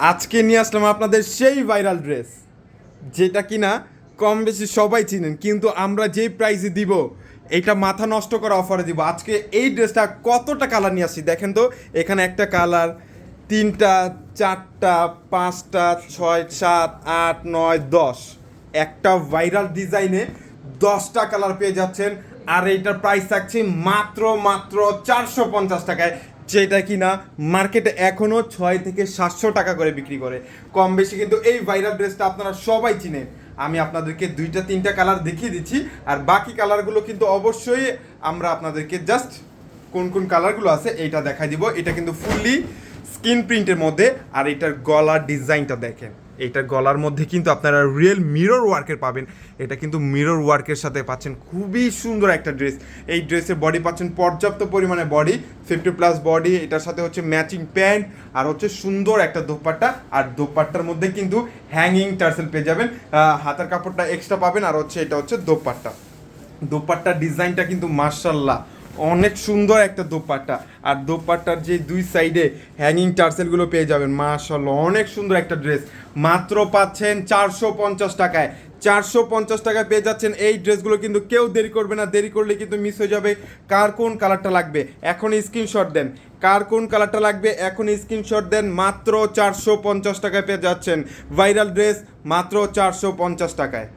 আজকে নিয়ে আসলাম আপনাদের সেই ভাইরাল ড্রেস, যেটা কিনা কম বেশি সবাই চিনেন, কিন্তু আমরা যেই প্রাইসে দিব এটা মাথা নষ্ট করা অফারে দিব। আজকে এই ড্রেসটা কতটা কালার নিয়ে আসছি দেখেন তো। এখানে একটা কালার, তিনটা, চারটা, পাঁচটা, ছয়, সাত, আট, নয়, 10, একটা ভাইরাল ডিজাইনে 10টা কালার পেয়ে যাচ্ছেন। আর এইটার প্রাইস থাকছে মাত্র মাত্র 450 টাকায়, যেটা কিনা মার্কেটে এখনও 600 থেকে 700 টাকা করে বিক্রি করে। কম বেশি কিন্তু এই ভাইরাল ড্রেসটা আপনারা সবাই চিনেন। আমি আপনাদেরকে দুইটা তিনটা কালার দেখিয়ে দিচ্ছি, আর বাকি কালারগুলো কিন্তু অবশ্যই আমরা আপনাদেরকে জাস্ট কোন কোন কালারগুলো আছে এইটা দেখাই দিব। এটা কিন্তু ফুললি স্কিন প্রিন্টের মধ্যে। আর এটার গলার ডিজাইনটা দেখেন, এইটার গলার মধ্যে কিন্তু আপনারা রিয়েল মিরর ওয়ার্কের পাবেন। এটা কিন্তু মিরর ওয়ার্কের সাথে পাচ্ছেন খুবই সুন্দর একটা ড্রেস। এই ড্রেসের বডি পাচ্ছেন পর্যাপ্ত পরিমাণে বডি, 50+ বডি। এটার সাথে হচ্ছে ম্যাচিং প্যান্ট আর হচ্ছে সুন্দর একটা দোপাট্টা। আর দোপাট্টার মধ্যে কিন্তু হ্যাঙ্গিং টার্সেল পেয়ে যাবেন, হাতার কাপড়টা এক্সট্রা পাবেন। আর হচ্ছে এটা হচ্ছে দোপাট্টা। দোপাট্টার ডিজাইনটা কিন্তু মার্শাল্লাহ অনেক সুন্দর একটা দোপাট্টা। আর দোপাট্টার যে দুই সাইডে হ্যাঙ্গিং টার্সেলগুলো পেয়ে যাবেন, মার্শাল্লাহ অনেক সুন্দর একটা ড্রেস। মাত্র পাচ্ছেন 450 টাকায়। 450 টাকায় পেয়ে যাচ্ছেন এই ড্রেসগুলো। কিন্তু কেউ দেরি করবে না, দেরি করলে কিন্তু মিস হয়ে যাবে। কার কোন কালারটা লাগবে এখন স্ক্রিনশট দেন, কার কোন কালারটা লাগবে এখন স্ক্রিনশট দেন। মাত্র 450 টাকায় পেয়ে যাচ্ছেন ভাইরাল ড্রেস, মাত্র 450 টাকায়।